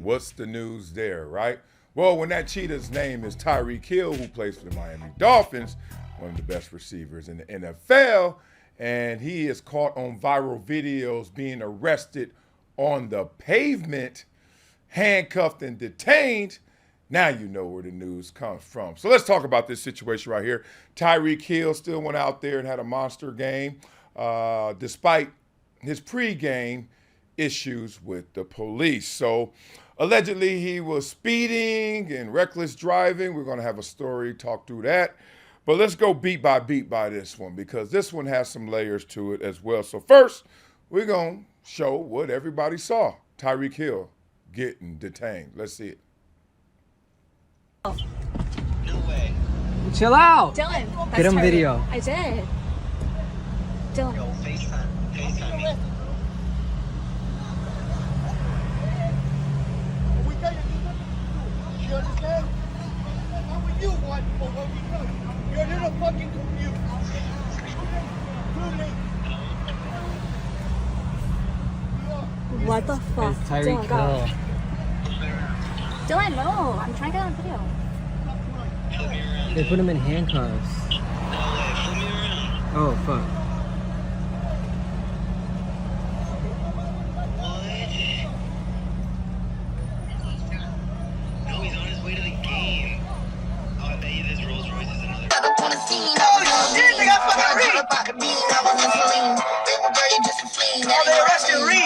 What's the news there, right? Well, when that cheetah's name is Tyreek Hill, who plays for the Miami Dolphins, one of the best receivers in the NFL, and he is caught on viral videos being arrested on the pavement, handcuffed and detained. Now you know where the news comes from. So let's talk about this situation right here. Tyreek Hill still went out there and had a monster game, despite his pregame issues with the police. So allegedly he was speeding and reckless driving. We're going to have a story, talk through that. But let's go beat by this one, because this one has some layers to it as well. So first, we're going to show what everybody saw. Tyreek Hill getting detained. Let's see it. No way. Chill out. Dylan, Get him video. I did. Dylan. Yo, FaceTime me. You understand? Not what you want, but what we do. You're a little fucking confused. What the fuck? It's Tyreek Dylan, go. Hill. Dylan, no. I'm trying to get on video. They put him in handcuffs. Oh, fuck. No, he's on his way to the game. Oh, I bet you this Rolls Royce is another. Oh, shit, they got fucking Reed. Oh, they arrested Reed.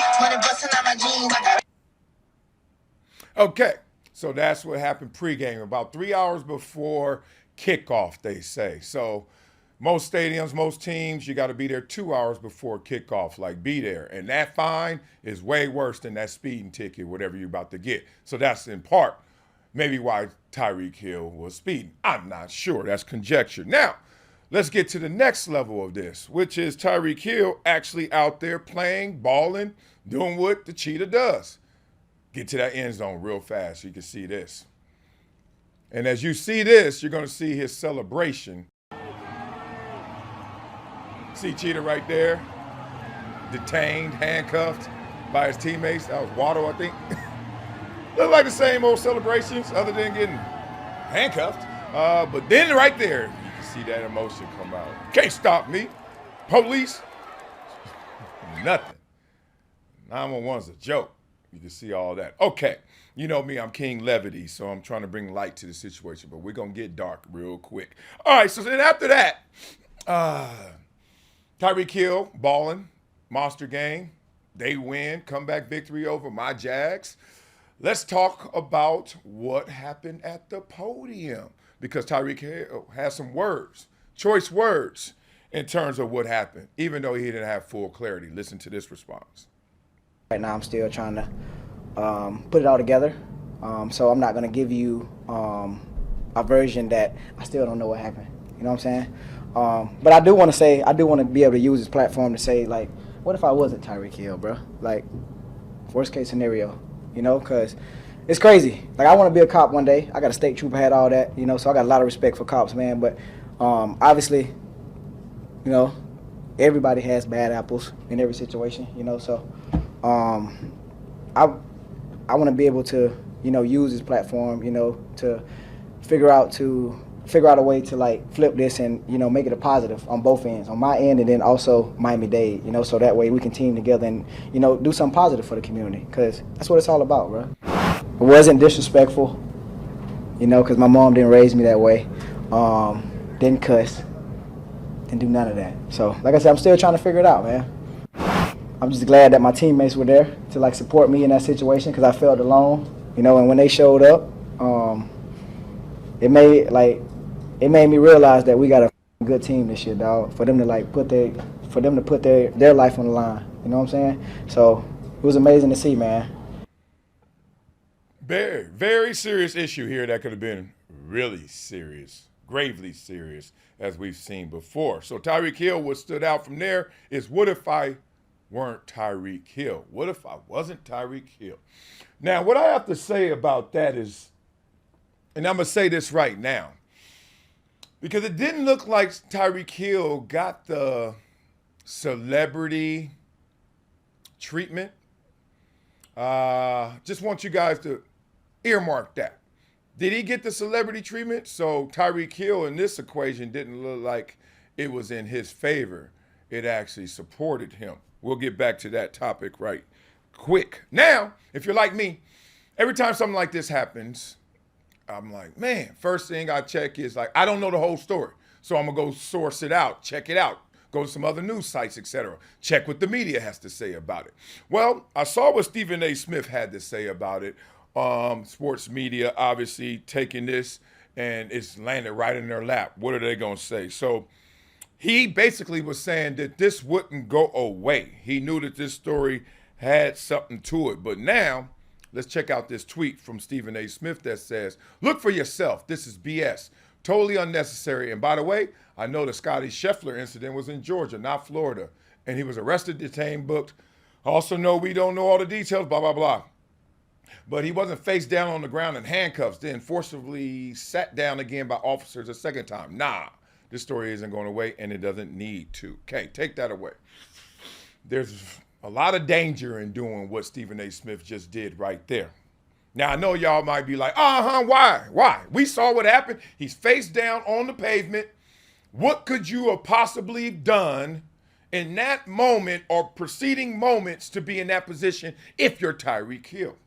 Okay, so that's what happened pregame, about 3 hours before kickoff, they say. So most stadiums, most teams, you got to be there 2 hours before kickoff, like be there. And that fine is way worse than that speeding ticket, whatever you're about to get. So that's in part maybe why Tyreek Hill was speeding. I'm not sure. That's conjecture. Now, let's get to the next level of this, which is Tyreek Hill actually out there playing, balling, doing what the cheetah does. Get to that end zone real fast so you can see this. And as you see this, you're going to see his celebration. See Cheetah right there, detained, handcuffed by his teammates. That was Waddle, I think. Look like the same old celebrations other than getting handcuffed. But then right there, you can see that emotion come out. Can't stop me. Police, nothing. 911's a joke. You can see all that. Okay, you know me, I'm King Levity, so I'm trying to bring light to the situation, but we're going to get dark real quick. All right, so then after that, Tyreek Hill, balling, monster game. They win, comeback victory over my Jags. Let's talk about what happened at the podium, because Tyreek Hill has some words, choice words, in terms of what happened, even though he didn't have full clarity. Listen to this response. Right now, I'm still trying to put it all together. So I'm not going to give you a version that I still don't know what happened. You know what I'm saying? But I do want to say, I do want to be able to use this platform to say, like, what if I wasn't Tyreek Hill, bro? Like, worst case scenario, you know, because it's crazy. Like, I want to be a cop one day. I got a state trooper, had all that, you know, so I got a lot of respect for cops, man. But obviously, you know, everybody has bad apples in every situation, you know, so I want to be able to, you know, use this platform, you know, to figure out a way to, like, flip this and, you know, make it a positive on both ends, on my end and then also Miami-Dade, you know, so that way we can team together and, you know, do something positive for the community, because that's what it's all about, bro. It wasn't disrespectful, you know, because my mom didn't raise me that way, didn't cuss, didn't do none of that. So, like I said, I'm still trying to figure it out, man. I'm just glad that my teammates were there to, like, support me in that situation, because I felt alone, you know, and when they showed up, it made me realize that we got a good team this year, dog, for them to put their life on the line, you know what I'm saying? So it was amazing to see, man. Very, very serious issue here that could have been really serious, gravely serious, as we've seen before. So Tyreek Hill, what stood out from there is, what if I weren't Tyreek Hill? What if I wasn't Tyreek Hill? Now, what I have to say about that is, and I'm going to say this right now, because it didn't look like Tyreek Hill got the celebrity treatment Just want you guys to earmark that. Did he get the celebrity treatment? So Tyreek Hill in this equation didn't look like it was in his favor. It actually supported him. We'll get back to that topic right quick. Now, if you're like me, every time something like this happens, I'm like, man, first thing I check is like, I don't know the whole story. So I'm going to go source it out, check it out, go to some other news sites, etc. Check what the media has to say about it. Well, I saw what Stephen A. Smith had to say about it. Sports media obviously taking this and it's landed right in their lap. What are they going to say? So he basically was saying that this wouldn't go away. He knew that this story had something to it. But now, let's check out this tweet from Stephen A. Smith that says, look for yourself. This is BS. Totally unnecessary. And by the way, I know the Scotty Scheffler incident was in Georgia, not Florida. And he was arrested, detained, booked. Also know we don't know all the details, blah, blah, blah. But he wasn't face down on the ground in handcuffs, then forcibly sat down again by officers a second time. Nah, this story isn't going away and it doesn't need to. Okay, take that away. There's a lot of danger in doing what Stephen A. Smith just did right there. Now, I know y'all might be like, why? Why? We saw what happened. He's face down on the pavement. What could you have possibly done in that moment or preceding moments to be in that position if you're Tyreek Hill?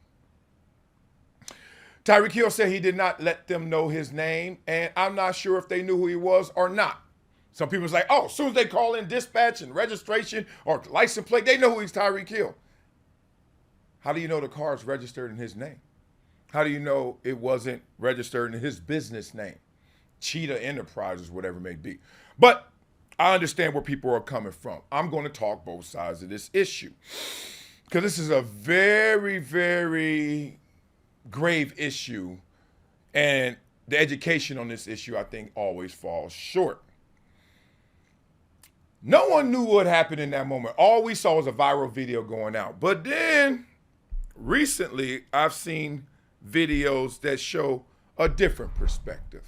Tyreek Hill said he did not let them know his name, and I'm not sure if they knew who he was or not. Some people was like, oh, as soon as they call in dispatch and registration or license plate, they know who he's Tyreek Hill. How do you know the car is registered in his name? How do you know it wasn't registered in his business name? Cheetah Enterprises, whatever it may be. But I understand where people are coming from. I'm going to talk both sides of this issue because this is a very, very grave issue, and the education on this issue, I think, always falls short. No one knew what happened in that moment. All we saw was a viral video going out. But then recently, I've seen videos that show a different perspective.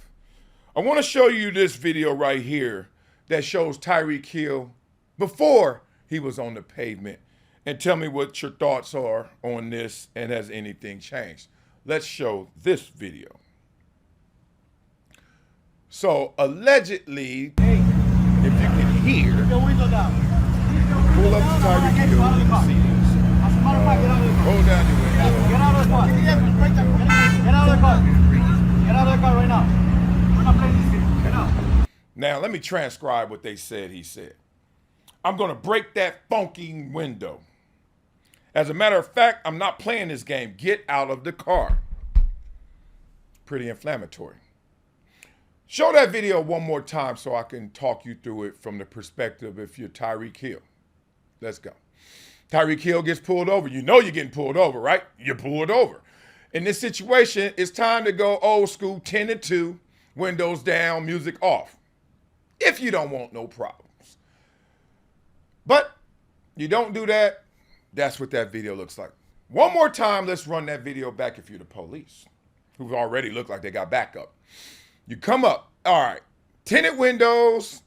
I want to show you this video right here that shows Tyreek Hill before he was on the pavement, and tell me what your thoughts are on this and has anything changed. Let's show this video. So allegedly, if you can hear, pull up to Tyreek Hill and see this. Hold down your window. Get out of the car. Get out of the car. Get out of the car right now. We're not playing this game. Get out. Now, let me transcribe what they said he said. I'm going to break that funky window. As a matter of fact, I'm not playing this game. Get out of the car. Pretty inflammatory. Show that video one more time so I can talk you through it from the perspective if you're Tyreek Hill. Let's go. Tyreek Hill gets pulled over. You know you're getting pulled over, right? You're pulled over. In this situation, it's time to go old school 10-2, windows down, music off. If you don't want no problems. But you don't do that. That's what that video looks like. One more time, let's run that video back if you're the police, who already look like they got backup. You come up, all right, tinted windows,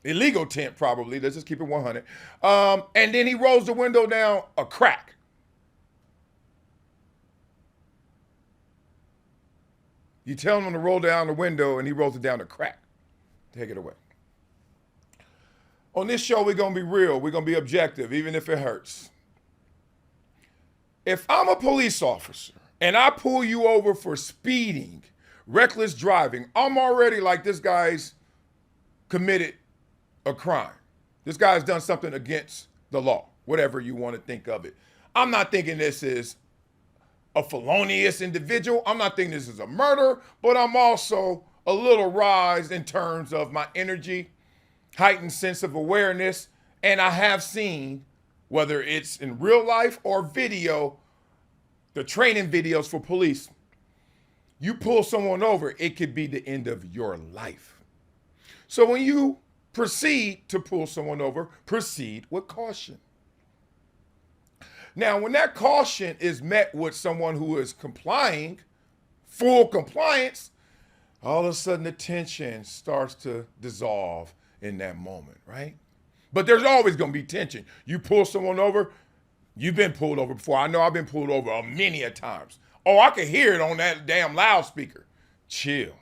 illegal tint probably, let's just keep it 100. And then he rolls the window down a crack. You tell him to roll down the window and he rolls it down a crack. Take it away. On this show, we're going to be real. We're going to be objective, even if it hurts. If I'm a police officer and I pull you over for speeding, reckless driving, I'm already like, this guy's committed a crime. This guy's done something against the law, whatever you want to think of it. I'm not thinking this is a felonious individual. I'm not thinking this is a murder, but I'm also a little rise in terms of my energy, heightened sense of awareness, and I have seen, whether it's in real life or video, the training videos for police, you pull someone over, it could be the end of your life. So when you proceed to pull someone over, proceed with caution. Now, when that caution is met with someone who is complying, full compliance, all of a sudden the tension starts to dissolve in that moment, right? But there's always going to be tension. You pull someone over, You've been pulled over before. I know I've been pulled over many a times. Oh, I could hear it on that damn loudspeaker. Chill.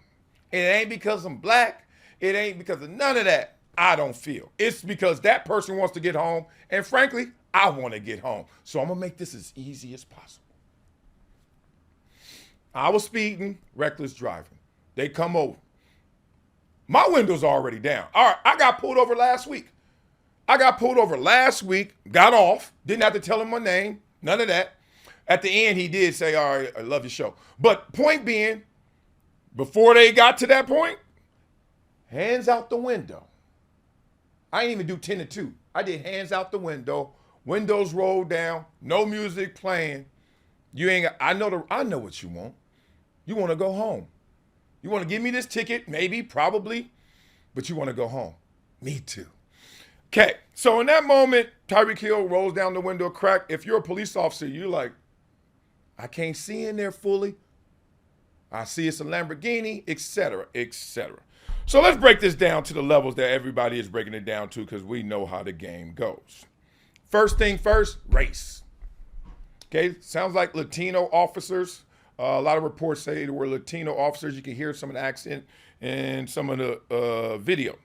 It ain't because I'm black. It ain't because of none of that. I don't feel. It's because that person wants to get home, and frankly, I want to get home. So I'm going to make this as easy as possible. I was speeding, reckless driving. They come over. My window's already down. All right, I got pulled over last week. Got off, didn't have to tell him my name, none of that. At the end, he did say, all right, I love your show. But point being, before they got to that point, hands out the window. I didn't even do 10 to 2. I did hands out the window, windows rolled down, no music playing. I know what you want. You want to go home. You want to give me this ticket, maybe, probably, but you want to go home. Me too. Okay, so in that moment, Tyreek Hill rolls down the window crack. If you're a police officer, you're like, I can't see in there fully. I see it's a Lamborghini, etc., etc. So let's break this down to the levels that everybody is breaking it down to because we know how the game goes. First thing first, race. Okay, sounds like Latino officers. A lot of reports say there were Latino officers. You can hear some of the accent in some of the video.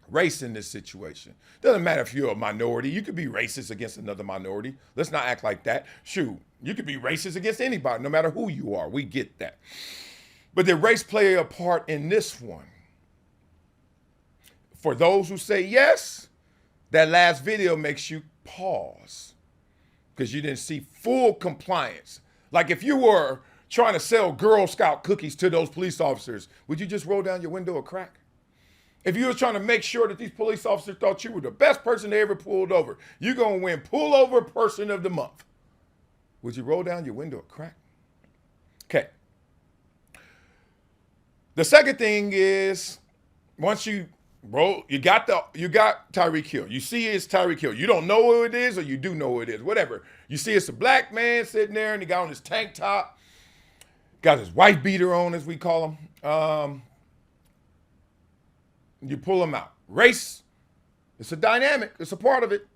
Race in this situation. Doesn't matter if you're a minority. You could be racist against another minority. Let's not act like that. Shoot, you could be racist against anybody, no matter who you are. We get that. But did race play a part in this one? For those who say yes, that last video makes you pause because you didn't see full compliance. Like if you were trying to sell Girl Scout cookies to those police officers, would you just roll down your window a crack? If you were trying to make sure that these police officers thought you were the best person they ever pulled over, you're going to win Pullover Person of the Month, would you roll down your window a crack? Okay. The second thing is, once you roll, you got Tyreek Hill. You see it's Tyreek Hill. You don't know who it is or you do know who it is, whatever. You see it's a black man sitting there and he got on his tank top, got his wife beater on, as we call him. You pull him out. Race, it's a dynamic. It's a part of it.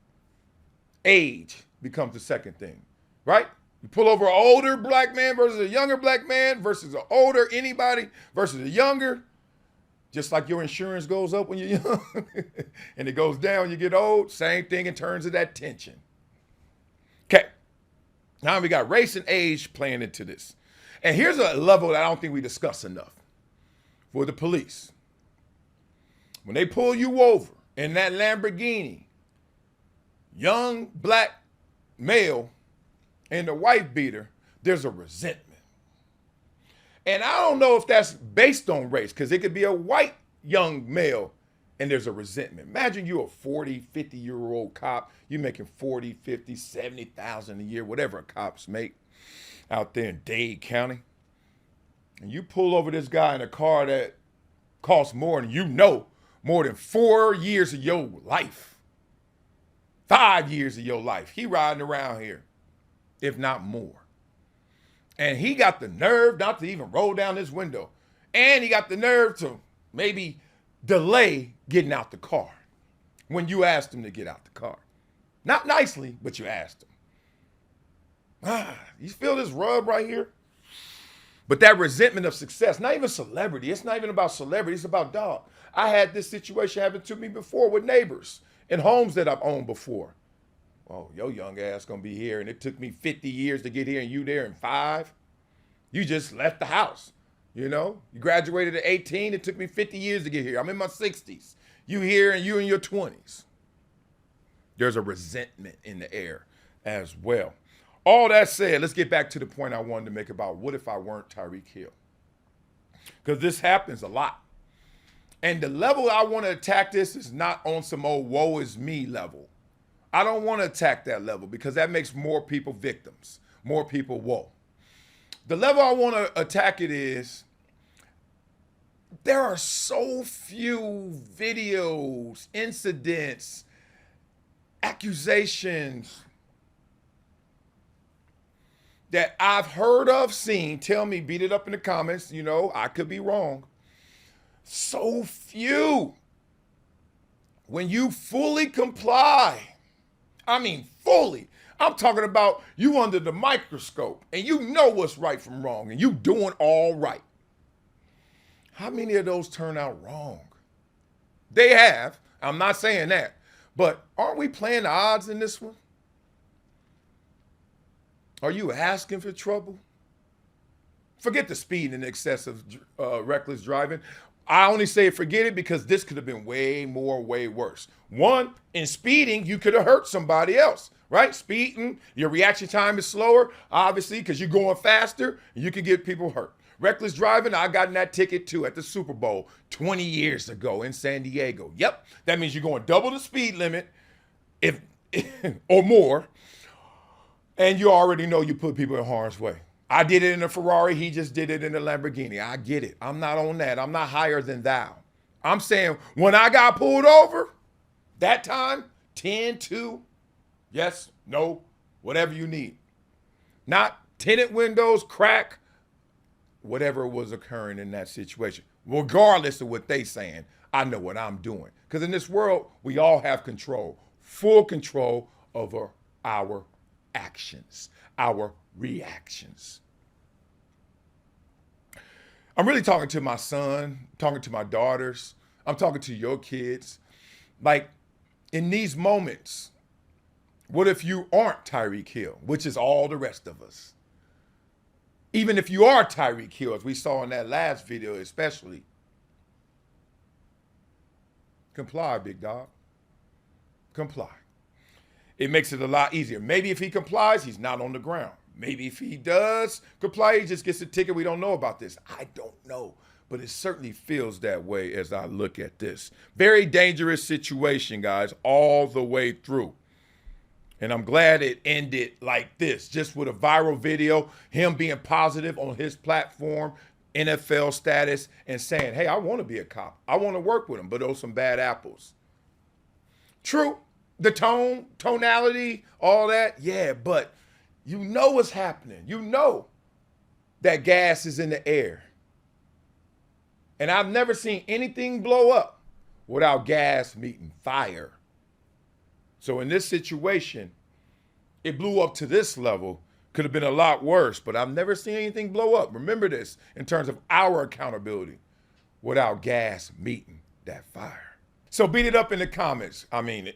Age becomes the second thing, right? You pull over an older black man versus a younger black man versus an older anybody versus a younger. Just like your insurance goes up when you're young and it goes down when you get old, same thing in terms of that tension. Okay, now we got race and age playing into this. And here's a level that I don't think we discuss enough for the police. When they pull you over in that Lamborghini, young black male and the wife beater, there's a resentment. And I don't know if that's based on race, because it could be a white young male and there's a resentment. Imagine you're a 40, 50-year-old cop. You're making 40, 50, 70,000 a year, whatever cops make out there in Dade County. And you pull over this guy in a car that costs more than more than 4 years of your life. 5 years of your life. He riding around here, if not more. And he got the nerve not to even roll down his window. And he got the nerve to maybe delay getting out the car when you asked him to get out the car. Not nicely, but you asked him. You feel this rub right here? But that resentment of success, not even celebrity. It's not even about celebrity. It's about dog. I had this situation happen to me before with neighbors in homes that I've owned before. Oh, your young ass gonna be here, and it took me 50 years to get here, and you there in 5. You just left the house, you know? You graduated at 18, it took me 50 years to get here. I'm in my 60s. You here, and you in your 20s. There's a resentment in the air as well. All that said, let's get back to the point I wanted to make about what if I weren't Tyreek Hill? Because this happens a lot. And the level I want to attack this is not on some old woe is me level. I don't want to attack that level because that makes more people victims, more people woe. The level I want to attack it is there are so few videos, incidents, accusations that I've heard of, seen. Tell me, beat it up in the comments. You know, I could be wrong. So few. When you fully comply, I mean fully. I'm talking about you under the microscope and you know what's right from wrong and you doing all right. How many of those turn out wrong? They have. I'm not saying that. But aren't we playing the odds in this one? Are you asking for trouble? Forget the speed and excessive reckless driving. I only say forget it because this could have been way more, way worse. One, in speeding, you could have hurt somebody else, right? Speeding, your reaction time is slower, obviously, because you're going faster, and you can get people hurt. Reckless driving, I got in that ticket too at the Super Bowl 20 years ago in San Diego. Yep, that means you're going double the speed limit if or more, and you already know you put people in harm's way. I did it in a Ferrari, he just did it in a Lamborghini. I get it. I'm not on that. I'm not higher than thou. I'm saying when I got pulled over, that time, 10-2, yes, no, whatever you need. Not tinted windows, crack, whatever was occurring in that situation. Regardless of what they saying, I know what I'm doing. Because in this world, we all have control, full control over our actions, our reactions. I'm really talking to my son, talking to my daughters. I'm talking to your kids. Like, in these moments, what if you aren't Tyreek Hill, which is all the rest of us? Even if you are Tyreek Hill, as we saw in that last video especially, comply, big dog. Comply. It makes it a lot easier. Maybe if he complies, he's not on the ground. Maybe if he does comply, he just gets a ticket. We don't know about this. I don't know. But it certainly feels that way as I look at this. Very dangerous situation, guys, all the way through. And I'm glad it ended like this, just with a viral video, him being positive on his platform, NFL status, and saying, hey, I want to be a cop. I want to work with him, but those some bad apples. True, the tonality, all that, yeah, but you know what's happening. You know that gas is in the air. And I've never seen anything blow up without gas meeting fire. So in this situation, it blew up to this level. Could have been a lot worse, but I've never seen anything blow up. Remember this in terms of our accountability without gas meeting that fire. So beat it up in the comments. I mean,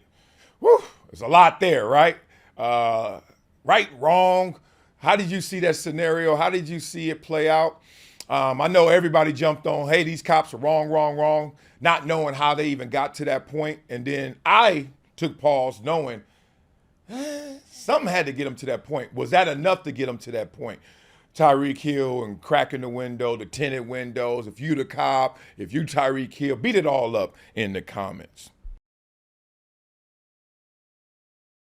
there's a lot there, right? Right, wrong. How did you see that scenario? How did you see it play out? I know everybody jumped on, hey, these cops are wrong, not knowing how they even got to that point. And then I took pause knowing something had to get them to that point. Was that enough to get them to that point? Tyreek Hill and cracking the window, the tinted windows. If you the cop, if you Tyreek Hill, beat it all up in the comments.